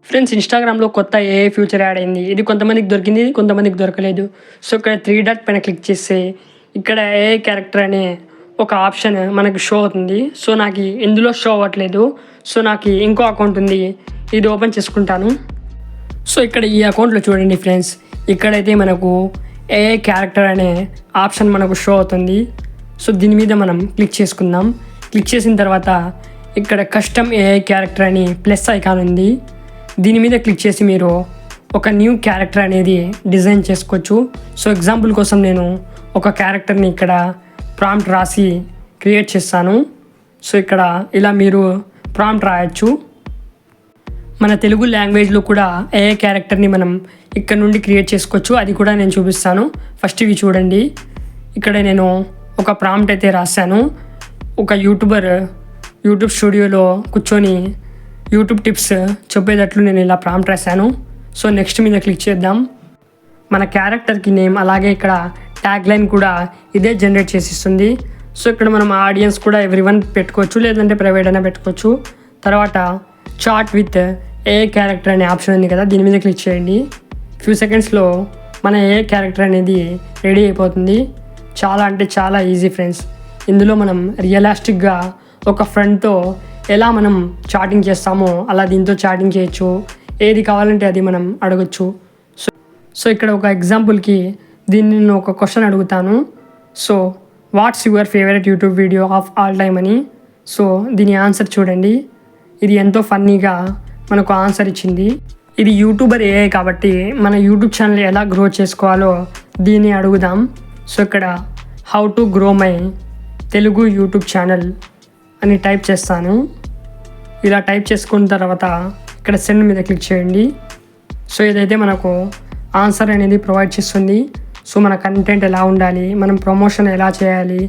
Friends ఇన్‌స్టాగ్రామ్‌లో కొత్త AI future add అయింది. ఇది కొంతమందికి దొరికింది. కొంతమందికి దొరకలేదు. సో, ఇక్కడ 3 డాట్ పైన క్లిక్ చేస్తే ఇక్కడ ఏఐ క్యారెక్టర్ అనే ఒక ఆప్షన్ మనకు షో అవుతుంది. సో, నాకి ఇందులో షో అవ్వట్లేదు. సో, నాకి ఇంకో అకౌంట్ ఉంది. ఇది ఓపెన్ చేసుకుంటాను. సో, ఇక్కడ ఈ అకౌంట్‌లో చూడండి ఫ్రెండ్స్. ఇక్కడైతే మనకు ఏఐ క్యారెక్టర్ అనే ఆప్షన్ మనకు షో అవుతుంది. సో, దీని మీద మనం క్లిక్ చేసుకుందాం. క్లిక్ చేసిన తర్వాత ఇక్కడ కస్టమ్ ఏఐ క్యారెక్టర్ అని ప్లస్ ఐకాన్ ఉంది. దీని మీద క్లిక్ చేసి మీరు ఒక న్యూ క్యారెక్టర్ అనేది డిజైన్ చేసుకోవచ్చు. సో ఎగ్జాంపుల్ కోసం నేను ఒక క్యారెక్టర్ని ఇక్కడ ప్రాంప్ట్ రాసి క్రియేట్ చేస్తాను. సో ఇక్కడ ఇలా మీరు ప్రాంప్ట్ రాయొచ్చు. మన తెలుగు లాంగ్వేజ్లో కూడా ఏఐ క్యారెక్టర్ని మనం ఇక్కడ నుండి క్రియేట్ చేసుకోవచ్చు. అది కూడా నేను చూపిస్తాను. ఫస్ట్ ఇవి చూడండి. ఇక్కడ నేను ఒక ప్రాంప్ట్ అయితే రాశాను. ఒక యూట్యూబర్ యూట్యూబ్ స్టూడియోలో కూర్చొని యూట్యూబ్ టిప్స్ చెప్పేటట్లు నేను ఇలా ప్రాంప్ట్ రాశాను. సో నెక్స్ట్ మీద క్లిక్ చేద్దాం. మన క్యారెక్టర్కి నేమ్ అలాగే ఇక్కడ ట్యాగ్ లైన్ కూడా ఇదే జనరేట్ చేసి ఇస్తుంది. సో ఇక్కడ మనం ఆడియన్స్ కూడా ఎవ్రీవన్ పెట్టుకోవచ్చు, లేదంటే ప్రైవేట్ అయినా పెట్టుకోవచ్చు. తర్వాత చాట్ విత్ ఏ క్యారెక్టర్ అనే ఆప్షన్ ఉంది కదా, దీని మీద క్లిక్ చేయండి. ఫ్యూ సెకండ్స్లో మన ఏ క్యారెక్టర్ అనేది రెడీ అయిపోతుంది. చాలా అంటే చాలా ఈజీ ఫ్రెండ్స్. ఇందులో మనం రియలిస్టిక్గా ఒక ఫ్రెండ్తో ఎలా మనం చాటింగ్ చేస్తామో అలా దీంతో చాటింగ్ చేయొచ్చు. ఏది కావాలంటే అది మనం అడగచ్చు. సో ఇక్కడ ఒక ఎగ్జాంపుల్కి దీన్ని నేను ఒక క్వశ్చన్ అడుగుతాను. So what's your favourite YouTube video of all time అని. సో దీని ఆన్సర్ చూడండి. ఇది ఎంతో ఫన్నీగా మనకు ఆన్సర్ ఇచ్చింది. ఇది యూట్యూబర్ ఏఐ కాబట్టి మన యూట్యూబ్ ఛానల్ ఎలా గ్రో చేసుకోవాలో దీన్ని అడుగుదాం. సో ఇక్కడ how to grow my Telugu YouTube channel అని టైప్ చేస్తాను. ఇలా టైప్ చేసుకున్న తర్వాత ఇక్కడ సెండ్ మీద క్లిక్ చేయండి. సో ఇదైతే మనకు ఆన్సర్ అనేది ప్రొవైడ్ చేస్తుంది. సో మన కంటెంట్ ఎలా ఉండాలి, మనం ప్రమోషన్ ఎలా చేయాలి,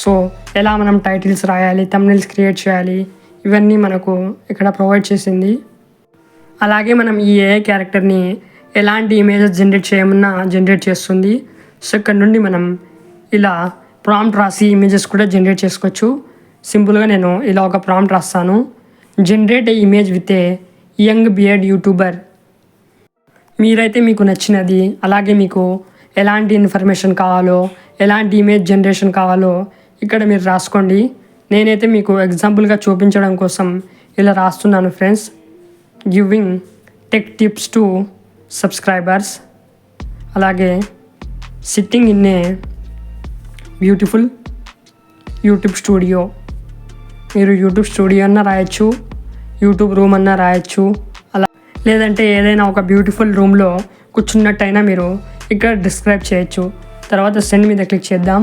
సో ఎలా మనం టైటిల్స్ రాయాలి, థంబ్నెయిల్స్ క్రియేట్ చేయాలి, ఇవన్నీ మనకు ఇక్కడ ప్రొవైడ్ చేసింది. అలాగే మనం ఈ ఏఐ క్యారెక్టర్ని ఎలాంటి ఇమేజెస్ జనరేట్ చేయమన్నా జనరేట్ చేస్తుంది. సో ఇక్కడ నుండి మనం ఇలా ప్రాంప్ట్ రాసి ఇమేజెస్ కూడా జనరేట్ చేసుకోవచ్చు. సింపుల్గా నేను ఇలా ఒక ప్రాంప్ట్ రాస్తాను. Generate a image with a young beard YouTuber. మీరైతే మీకు నచ్చినది, అలాగే మీకు ఎలాంటి ఇన్ఫర్మేషన్ కావాలో, ఎలాంటి ఇమేజ్ జనరేషన్ కావాలో ఇక్కడ మీరు రాసుకోండి. నేనైతే మీకు ఎగ్జాంపుల్గా చూపించడం కోసం ఇలా రాస్తున్నాను friends. Giving tech tips to subscribers, అలాగే sitting in a beautiful YouTube studio. మీరు యూట్యూబ్ స్టూడియో అన్నా రాయొచ్చు, యూట్యూబ్ రూమ్ అన్నా రాయొచ్చు, అలా లేదంటే ఏదైనా ఒక బ్యూటిఫుల్ రూమ్లో కూర్చున్నట్టయినా మీరు ఇక్కడ డిస్క్రైబ్ చేయొచ్చు. తర్వాత సెండ్ మీద క్లిక్ చేద్దాం.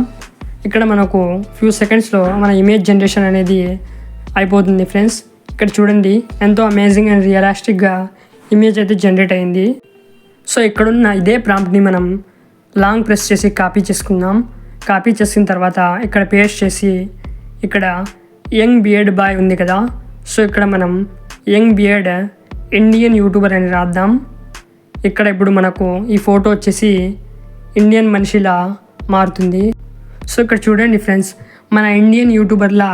ఇక్కడ మనకు ఫ్యూ సెకండ్స్లో మన ఇమేజ్ జనరేషన్ అనేది అయిపోతుంది ఫ్రెండ్స్. ఇక్కడ చూడండి, ఎంతో అమేజింగ్ అండ్ రియలిస్టిక్గా ఇమేజ్ అయితే జనరేట్ అయింది. సో ఇక్కడున్న ఇదే ప్రాంప్ట్ని మనం లాంగ్ ప్రెస్ చేసి కాపీ చేసుకుందాం. కాపీ చేసిన తర్వాత ఇక్కడ పేస్ట్ చేసి ఇక్కడ యంగ్ బియర్డ్ బాయ్ ఉంది కదా, సో ఇక్కడ మనం యంగ్ బియర్డ్ ఇండియన్ యూట్యూబర్ అని రాద్దాం. ఇక్కడ ఇప్పుడు మనకు ఈ ఫోటో వచ్చేసి ఇండియన్ మనిషిలా మారుతుంది. సో ఇక్కడ చూడండి ఫ్రెండ్స్, మన ఇండియన్ యూట్యూబర్లా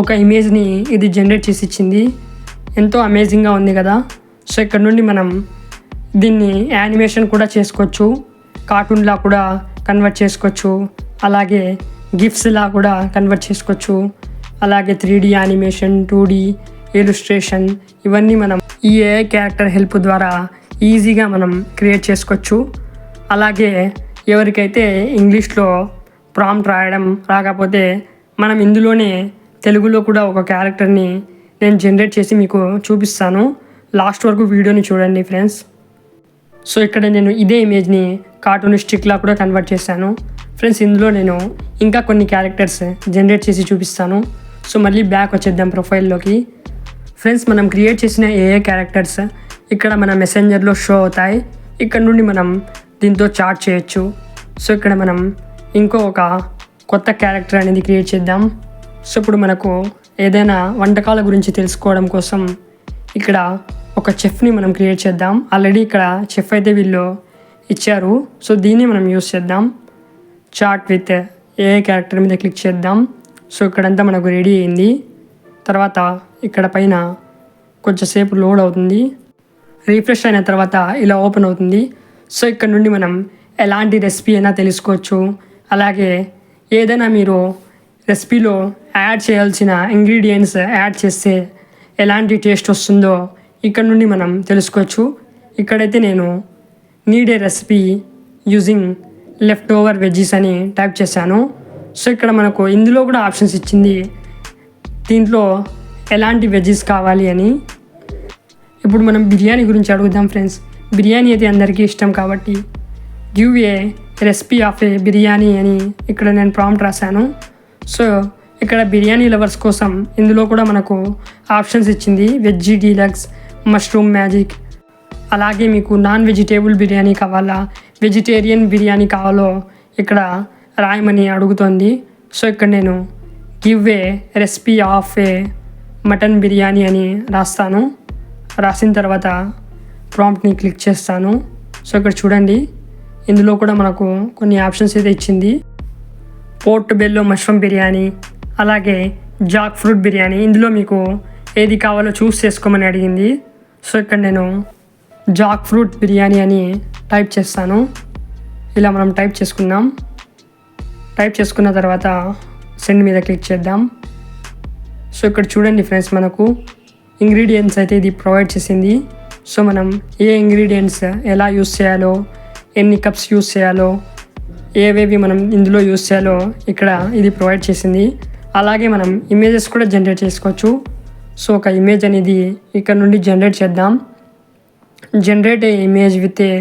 ఒక ఇమేజ్ని ఇది జనరేట్ చేసి ఇచ్చింది. ఎంతో అమేజింగ్గా ఉంది కదా. సో ఇక్కడ నుండి మనం దీన్ని యానిమేషన్ కూడా చేసుకోవచ్చు, కార్టూన్లా కూడా కన్వర్ట్ చేసుకోవచ్చు, అలాగే గిఫ్ట్స్లా కూడా కన్వర్ట్ చేసుకోవచ్చు, అలాగే 3D యానిమేషన్, 2D ఇలుస్ట్రేషన్, ఇవన్నీ మనం ఈ ఏఐ క్యారెక్టర్ హెల్ప్ ద్వారా ఈజీగా మనం క్రియేట్ చేసుకోవచ్చు. అలాగే ఎవరికైతే ఇంగ్లీష్లో ప్రాంప్ట్ రాయడం రాకపోతే మనం ఇందులోనే తెలుగులో కూడా ఒక క్యారెక్టర్ని నేను జనరేట్ చేసి మీకు చూపిస్తాను. లాస్ట్ వరకు వీడియోని చూడండి ఫ్రెండ్స్. సో ఇక్కడ నేను ఇదే ఇమేజ్ని కార్టూనిస్టిక్లా కూడా కన్వర్ట్ చేశాను ఫ్రెండ్స్. ఇందులో నేను ఇంకా కొన్ని క్యారెక్టర్స్ జనరేట్ చేసి చూపిస్తాను. సో మళ్ళీ బ్యాక్ వచ్చేద్దాం ప్రొఫైల్లోకి. ఫ్రెండ్స్, మనం క్రియేట్ చేసిన ఏఏ క్యారెక్టర్స్ ఇక్కడ మన మెసెంజర్లో షో అవుతాయి. ఇక్కడ నుండి మనం దీంతో చాట్ చేయొచ్చు. సో ఇక్కడ మనం ఇంకో ఒక కొత్త క్యారెక్టర్ అనేది క్రియేట్ చేద్దాం. సో ఇప్పుడు మనకు ఏదైనా వంటకాల గురించి తెలుసుకోవడం కోసం ఇక్కడ ఒక చెఫ్ని మనం క్రియేట్ చేద్దాం. ఆల్రెడీ ఇక్కడ చెఫ్ అయితే వీళ్ళు ఇచ్చారు. సో దీన్ని మనం యూస్ చేద్దాం. చాట్ విత్ ఏఐ క్యారెక్టర్ మీద క్లిక్ చేద్దాం. సో ఇక్కడంతా మనకు రెడీ అయింది. తర్వాత ఇక్కడ పైన కొంచెంసేపు లోడ్ అవుతుంది. రిఫ్రెష్ అయిన తర్వాత ఇలా ఓపెన్ అవుతుంది. సో ఇక్కడ నుండి మనం ఎలాంటి రెసిపీ అయినా తెలుసుకోవచ్చు. అలాగే ఏదైనా మీరు రెసిపీలో యాడ్ చేయాల్సిన ఇంగ్రీడియంట్స్ యాడ్ చేస్తే ఎలాంటి టేస్ట్ వస్తుందో ఇక్కడ నుండి మనం తెలుసుకోవచ్చు. ఇక్కడైతే నేను need a recipe using left over veggies అని టైప్ చేశాను. సో ఇక్కడ మనకు ఇందులో కూడా ఆప్షన్స్ ఇచ్చింది, దీంట్లో ఎలాంటి వెజ్జీస్ కావాలి అని. ఇప్పుడు మనం బిర్యానీ గురించి అడుగుదాం ఫ్రెండ్స్. బిర్యానీ అయితే అందరికీ ఇష్టం కాబట్టి గివ్ ఏ రెసిపీ ఆఫ్ ఏ బిర్యానీ అని ఇక్కడ నేను ప్రాంప్ట్ రాశాను. సో ఇక్కడ బిర్యానీ లవర్స్ కోసం ఇందులో కూడా మనకు ఆప్షన్స్ ఇచ్చింది, వెజ్జీ డీలక్స్, మష్రూమ్ మ్యాజిక్. అలాగే మీకు నాన్ వెజిటేబుల్ బిర్యానీ కావాలా, వెజిటేరియన్ బిర్యానీ కావాలో ఇక్కడ రాయమని అడుగుతోంది. సో ఇక్కడ నేను give a recipe of A mutton biryani అని రాస్తాను. రాసిన తర్వాత ప్రాంప్ట్ని క్లిక్ చేస్తాను. సో ఇక్కడ చూడండి, ఇందులో కూడా మనకు కొన్ని ఆప్షన్స్ అయితే ఇచ్చింది. పోర్ట్ బెల్లో మష్రూమ్ బిర్యానీ, అలాగే జాక్ ఫ్రూట్ బిర్యానీ. ఇందులో మీకు ఏది కావాలో చూస్ చేసుకోమని అడిగింది. సో ఇక్కడ నేను జాక్ ఫ్రూట్ బిర్యానీ అని టైప్ చేస్తాను. ఇలా మనం టైప్ చేసుకున్నాం. టైప్ చేసుకున్న తర్వాత సెండ్ మీద క్లిక్ చేద్దాం. సో ఇక్కడ చూడండి ఫ్రెండ్స్, మనకు ఇంగ్రీడియంట్స్ అయితే ఇది ప్రొవైడ్ చేసింది. సో మనం ఏ ఇంగ్రీడియంట్స్ ఎలా యూస్ చేయాలో, ఎన్ని కప్స్ యూస్ చేయాలో, ఏవేవి మనం ఇందులో యూస్ చేయాలో ఇక్కడ ఇది ప్రొవైడ్ చేసింది. అలాగే మనం ఇమేజెస్ కూడా జనరేట్ చేసుకోవచ్చు. సో ఒక ఇమేజ్ అనేది ఇక్కడ నుండి జనరేట్ చేద్దాం. Generate a image with a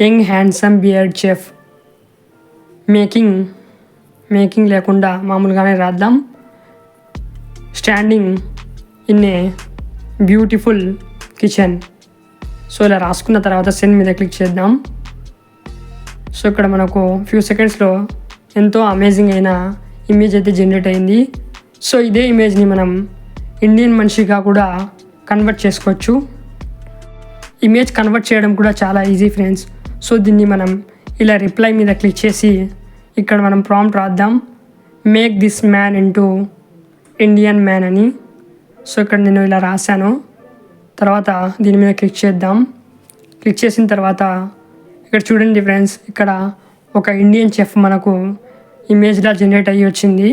young handsome beard chef. Making లేకుండా మామూలుగానే రాద్దాం. Standing in a beautiful kitchen. So ఇలా రాసుకున్న తర్వాత సెండ్ మీద క్లిక్ చేద్దాం. సో ఇక్కడ మనకు ఫ్యూ సెకండ్స్లో ఎంతో అమేజింగ్ అయిన ఇమేజ్ అయితే జనరేట్ అయింది. సో ఇదే ఇమేజ్ని మనం ఇండియన్ మనిషిగా కూడా కన్వర్ట్ చేసుకోవచ్చు. ఇమేజ్ కన్వర్ట్ చేయడం కూడా చాలా ఈజీ ఫ్రెండ్స్. సో దీన్ని మనం ఇలా రిప్లై మీద క్లిక్ చేసి ఇక్కడ మనం ప్రాంప్ట్ రాద్దాం, make this man into Indian man అని. సో ఇక్కడ నేను ఇలా రాశాను. తర్వాత దీని మీద క్లిక్ చేద్దాం. క్లిక్ చేసిన తర్వాత ఇక్కడ చూడండి ఫ్రెండ్స్, ఇక్కడ ఒక ఇండియన్ చెఫ్ మనకు ఇమేజ్లా జనరేట్ అయ్యి వచ్చింది.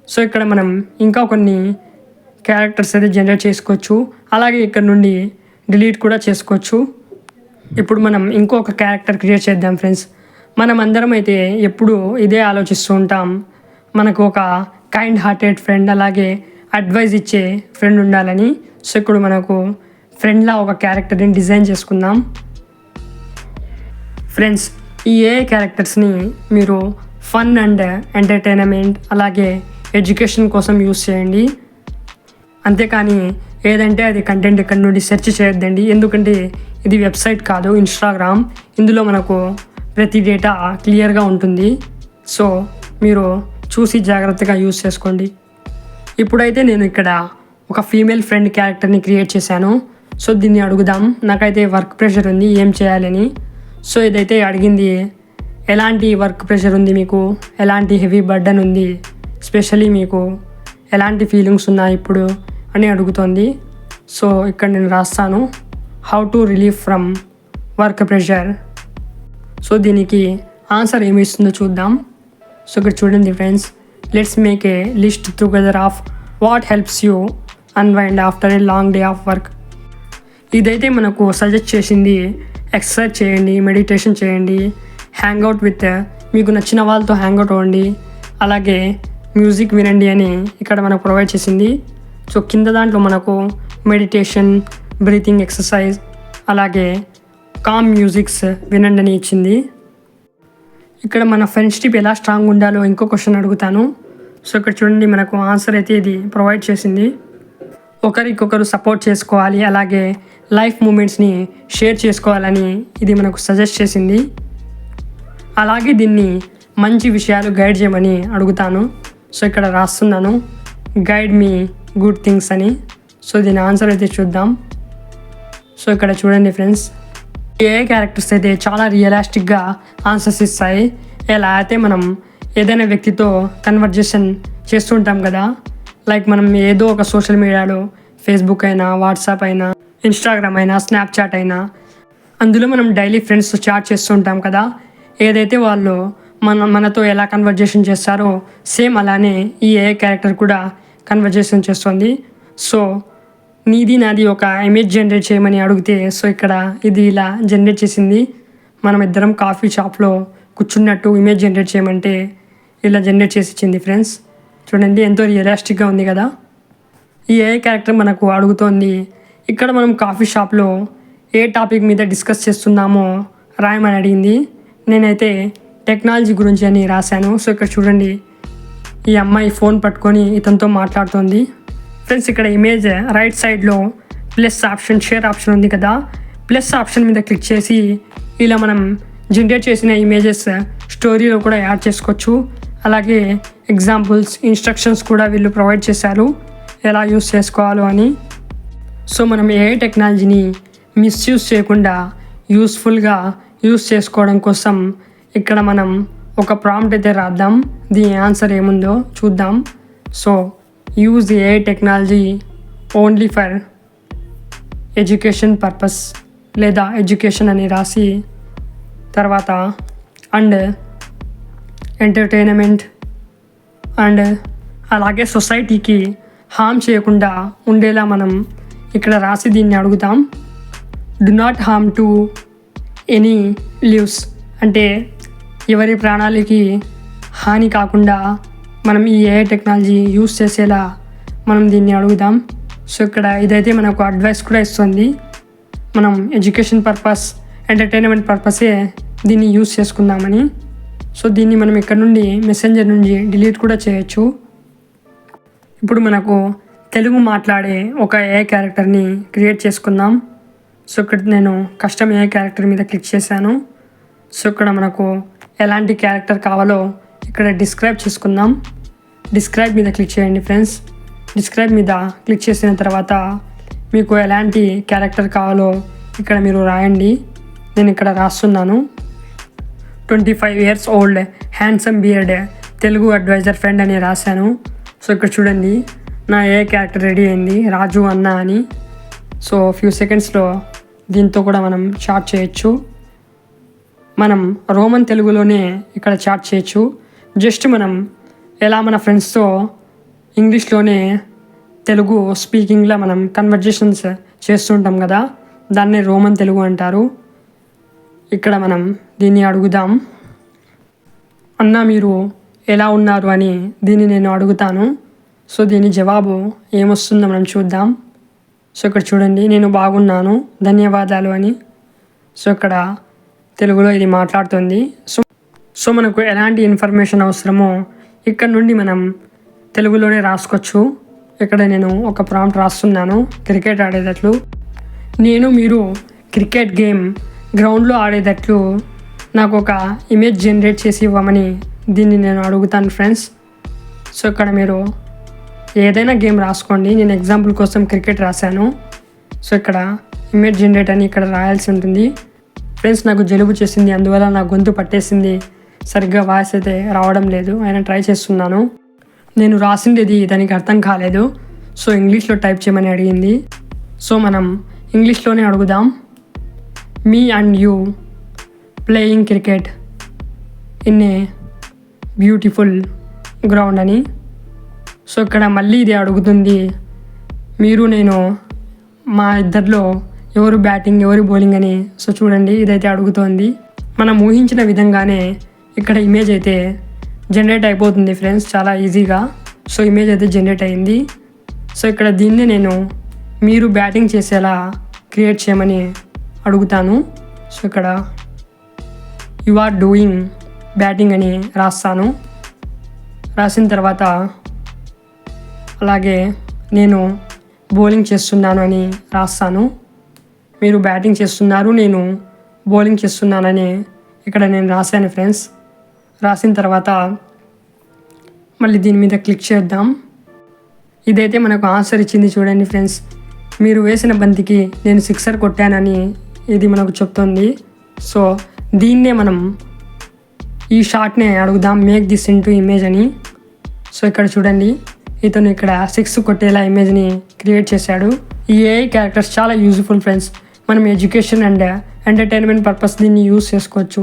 సో ఇక్కడ మనం ఇంకా కొన్ని క్యారెక్టర్స్ అయితే జనరేట్ చేసుకోవచ్చు. అలాగే ఇక్కడ నుండి డిలీట్ కూడా చేసుకోవచ్చు. ఇప్పుడు మనం ఇంకొక క్యారెక్టర్ క్రియేట్ చేద్దాం ఫ్రెండ్స్. మనం అందరం అయితే ఎప్పుడు ఇదే ఆలోచిస్తూ ఉంటాం, మనకు ఒక కైండ్ హార్టెడ్ ఫ్రెండ్, అలాగే అడ్వైజ్ ఇచ్చే ఫ్రెండ్ ఉండాలని. సో ఇప్పుడు మనకు ఫ్రెండ్లా ఒక క్యారెక్టర్ని డిజైన్ చేసుకుందాం. ఫ్రెండ్స్, ఈ ఏఐ క్యారెక్టర్స్ని మీరు ఫన్ అండ్ ఎంటర్టైన్మెంట్ అలాగే ఎడ్యుకేషన్ కోసం యూస్ చేయండి. అంతేకాని ఏదంటే అది కంటెంట్ ఇక్కడ నుండి సెర్చ్ చేయొద్దండి. ఎందుకంటే ఇది వెబ్సైట్ కాదు, ఇన్స్టాగ్రామ్. ఇందులో మనకు ప్రతి డేటా క్లియర్గా ఉంటుంది. సో మీరు చూసి జాగ్రత్తగా యూస్ చేసుకోండి. ఇప్పుడైతే నేను ఇక్కడ ఒక ఫీమేల్ ఫ్రెండ్ క్యారెక్టర్ని క్రియేట్ చేశాను. సో దీన్ని అడుగుదాం, నాకైతే వర్క్ ప్రెషర్ ఉంది, ఏం చేయాలని. సో ఇదైతే అడిగింది, ఎలాంటి వర్క్ ప్రెషర్ ఉంది మీకు, ఎలాంటి హెవీ బర్డన్ ఉంది, స్పెషల్లీ మీకు ఎలాంటి ఫీలింగ్స్ ఉన్నాయి ఇప్పుడు అని అడుగుతోంది. సో ఇక్కడ నేను రాస్తాను, how to relieve from work pressure. So దీనికి ఆన్సర్ ఏమి ఇస్తుందో చూద్దాం. సో ఇక్కడ చూడండి friends, let's make a list together of what helps you unwind after a long day of work. ఇదైతే మనకు సజెస్ట్ చేసింది, ఎక్సర్సైజ్ చేయండి, మెడిటేషన్ చేయండి, హ్యాంగ్అవుట్ విత్ మీకు నచ్చిన వాళ్ళతో హ్యాంగ్అవుట్ అవ్వండి, అలాగే మ్యూజిక్ వినండి అని ఇక్కడ మనకు ప్రొవైడ్ చేసింది. సో కింద దాంట్లో మనకు మెడిటేషన్, బ్రీతింగ్ ఎక్సర్సైజ్, అలాగే కామ్ మ్యూజిక్స్ వినండి అని ఇచ్చింది. ఇక్కడ మన ఫ్రెండ్షిప్ ఎలా స్ట్రాంగ్ ఉండాలో ఇంకో క్వశ్చన్ అడుగుతాను. సో ఇక్కడ చూడండి, మనకు ఆన్సర్ అయితే ఇది ప్రొవైడ్ చేసింది. ఒకరికొకరు సపోర్ట్ చేసుకోవాలి, అలాగే లైఫ్ మూమెంట్స్ని షేర్ చేసుకోవాలని ఇది మనకు సజెస్ట్ చేసింది. అలాగే దీన్ని మంచి విషయాలు గైడ్ చేయమని అడుగుతాను. సో ఇక్కడ రాస్తున్నాను, గైడ్ మీ గుడ్ థింగ్స్ అని. సో దీని ఆన్సర్ అయితే చూద్దాం. సో ఇక్కడ చూడండి ఫ్రెండ్స్, ఏ క్యారెక్టర్స్ అయితే చాలా రియలిస్టిక్గా ఆన్సర్స్ ఇస్తాయి. ఎలా అయితే మనం ఏదైనా వ్యక్తితో కన్వర్జేషన్ చేస్తుంటాం కదా, లైక్ మనం ఏదో ఒక సోషల్ మీడియాలో ఫేస్బుక్ అయినా, వాట్సాప్ అయినా, ఇన్స్టాగ్రామ్ అయినా, స్నాప్చాట్ అయినా, అందులో మనం డైలీ ఫ్రెండ్స్తో చాట్ చేస్తూ ఉంటాం కదా. ఏదైతే వాళ్ళు మనతో ఎలా కన్వర్జేషన్ చేస్తారో సేమ్ అలానే ఈ ఏఐ క్యారెక్టర్ కూడా కన్వర్జేషన్ చేస్తుంది. సో నీది నాది ఒక ఇమేజ్ జనరేట్ చేయమని అడిగితే సో ఇక్కడ ఇది ఇలా జనరేట్ చేసింది. మనం ఇద్దరం కాఫీ షాప్లో కూర్చున్నట్టు ఇమేజ్ జనరేట్ చేయమంటే ఇలా జనరేట్ చేసి ఇచ్చింది ఫ్రెండ్స్. చూడండి ఎంతో రియలిస్టిక్గా ఉంది కదా. ఈ ఏఐ క్యారెక్టర్ మనకు అడుగుతోంది ఇక్కడ మనం కాఫీ షాప్లో ఏ టాపిక్ మీద డిస్కస్ చేస్తున్నామో రాయమని అడిగింది. నేనైతే టెక్నాలజీ గురించి అని రాశాను. సో ఇక్కడ చూడండి ఈ అమ్మాయి ఫోన్ పట్టుకొని ఇతనితో మాట్లాడుతోంది. ఫ్రెండ్స్ ఇక్కడ ఇమేజ్ రైట్ సైడ్లో ప్లస్ ఆప్షన్, షేర్ ఆప్షన్ ఉంది కదా. ప్లస్ ఆప్షన్ మీద క్లిక్ చేసి ఇలా మనం జనరేట్ చేసిన ఇమేజెస్ స్టోరీలో కూడా యాడ్ చేసుకోవచ్చు. అలాగే ఎగ్జాంపుల్స్, ఇన్స్ట్రక్షన్స్ కూడా వీళ్ళు ప్రొవైడ్ చేశారు ఎలా యూస్ చేసుకోవాలో అని. సో మనం ఏ టెక్నాలజీని మిస్యూజ్ చేయకుండా యూస్ఫుల్గా యూస్ చేసుకోవడం కోసం ఇక్కడ మనం ఒక ప్రాంప్ట్ అయితే రాద్దాం. దీని ఆన్సర్ ఏముందో చూద్దాం. So use a technology only for education purpose లేదా ఎడ్యుకేషన్ అని రాసి తర్వాత అండ్ ఎంటర్టైన్మెంట్ అండ్ అలాగే సొసైటీకి హామ్ చేయకుండా ఉండేలా మనం ఇక్కడ రాసి దీన్ని అడుగుతాం. Do not harm to any lives అంటే ఎవరి ప్రాణాలకి హాని కాకుండా మనం ఈ ఏఐ టెక్నాలజీ యూస్ చేసేలా మనం దీన్ని అడుగుదాం. సో ఇక్కడ ఇదైతే మనకు అడ్వైస్ కూడా ఇస్తుంది. మనం ఎడ్యుకేషన్ పర్పస్, ఎంటర్టైన్మెంట్ పర్పసే దీన్ని యూస్ చేసుకుందామని. సో దీన్ని మనం ఇక్కడ నుండి మెసెంజర్ నుంచి డిలీట్ కూడా చేయొచ్చు. ఇప్పుడు మనకు తెలుగు మాట్లాడే ఒక ఏఐ క్యారెక్టర్ని క్రియేట్ చేసుకుందాం. సో ఇక్కడ నేను కస్టమ్ ఏఐ క్యారెక్టర్ మీద క్లిక్ చేశాను. సో ఇక్కడ మనకు ఎలాంటి క్యారెక్టర్ కావాలో ఇక్కడ డిస్క్రైబ్ చేసుకుందాం. డిస్క్రైబ్ మీద క్లిక్ చేయండి ఫ్రెండ్స్. డిస్క్రైబ్ మీద క్లిక్ చేసిన తర్వాత మీకు ఎలాంటి క్యారెక్టర్ కావాలో ఇక్కడ మీరు రాయండి. నేను ఇక్కడ రాస్తున్నాను 25 years old handsome beard Telugu advisor friend అని రాశాను. సో ఇక్కడ చూడండి నా ఏ క్యారెక్టర్ రెడీ అయింది, రాజు అన్న అని. సో ఫ్యూ సెకండ్స్లో దీంతో కూడా మనం చాట్ చేయొచ్చు. మనం రోమన్ తెలుగులోనే ఇక్కడ చాట్ చేయొచ్చు. జస్ట్ మనం ఎలా మన ఫ్రెండ్స్తో ఇంగ్లీష్లోనే తెలుగు స్పీకింగ్లో మనం కన్వర్జేషన్స్ చేస్తుంటాం కదా, దాన్నే రోమన్ తెలుగు అంటారు. ఇక్కడ మనం దీన్ని అడుగుదాం. అన్న మీరు ఎలా ఉన్నారు అని దీన్ని నేను అడుగుతాను. సో దీని జవాబు ఏమొస్తుందో మనం చూద్దాం. సో ఇక్కడ చూడండి నేను బాగున్నాను ధన్యవాదాలు అని. సో ఇక్కడ తెలుగులో ఇది మాట్లాడుతుంది. సో మనకు ఎలాంటి ఇన్ఫర్మేషన్ అవసరమో ఇక్కడ నుండి మనం తెలుగులోనే రాసుకోవచ్చు. ఇక్కడ నేను ఒక ప్రాంప్ట్ రాస్తున్నాను క్రికెట్ ఆడేటట్లు. నేను మీరు క్రికెట్ గేమ్ గ్రౌండ్లో ఆడేటట్లు నాకు ఒక ఇమేజ్ జనరేట్ చేసి ఇవ్వమని దీన్ని నేను అడుగుతాను ఫ్రెండ్స్. సో ఇక్కడ మీరు ఏదైనా గేమ్ రాసుకోండి. నేను ఎగ్జాంపుల్ కోసం క్రికెట్ రాశాను. సో ఇక్కడ ఇమేజ్ జనరేట్ అని ఇక్కడ రాయాల్సి ఉంటుంది. ఫ్రెండ్స్ నాకు జలుబు చేసింది, అందువల్ల నా గొంతు పట్టేసింది, సరిగ్గా వాయిస్ అయితే రావడం లేదు. అయినా ట్రై చేస్తున్నాను. నేను రాసింది దానికి అర్థం కాలేదు. సో ఇంగ్లీష్లో టైప్ చేయమని అడిగింది. సో మనం ఇంగ్లీష్లోనే అడుగుదాం. Me and you playing cricket in a beautiful ground అని. సో ఇక్కడ మళ్ళీ ఇది అడుగుతుంది మీరు నేను మా ఇద్దరిలో ఎవరు బ్యాటింగ్ ఎవరు బౌలింగ్ అని. సో చూడండి ఇదైతే అడుగుతోంది. మనం ఊహించిన విధంగానే ఇక్కడ ఇమేజ్ అయితే జనరేట్ అయిపోతుంది ఫ్రెండ్స్ చాలా ఈజీగా. సో ఇమేజ్ అయితే జనరేట్ అయింది. సో ఇక్కడ దీన్ని నేను మీరు బ్యాటింగ్ చేసేలా క్రియేట్ చేయమని అడుగుతాను. సో ఇక్కడ యు ఆర్ డూయింగ్ బ్యాటింగ్ అని రాస్తాను. రాసిన తర్వాత అలాగే నేను బౌలింగ్ చేస్తున్నాను అని రాస్తాను. మీరు బ్యాటింగ్ చేస్తున్నారు, నేను బౌలింగ్ చేస్తున్నానని ఇక్కడ నేను రాశాను ఫ్రెండ్స్. రాసిన తర్వాత మళ్ళీ దీని మీద క్లిక్ చేద్దాం. ఇదైతే మనకు ఆన్సర్ ఇచ్చింది చూడండి ఫ్రెండ్స్. మీరు వేసిన బంతికి నేను సిక్సర్ కొట్టానని ఇది మనకు చెప్తుంది. సో దీన్నే మనం ఈ షాట్నే అడుగుదాం, మేక్ దిస్ ఇంటూ ఇమేజ్ అని. సో ఇక్కడ చూడండి ఇతను ఇక్కడ 6 కొట్టేలా ఇమేజ్ని క్రియేట్ చేశాడు. ఈ ఏఐ క్యారెక్టర్స్ చాలా యూజ్ఫుల్ ఫ్రెండ్స్. మనం ఎడ్యుకేషన్ అండ్ ఎంటర్టైన్మెంట్ పర్పస్ దీన్ని యూజ్ చేసుకోవచ్చు.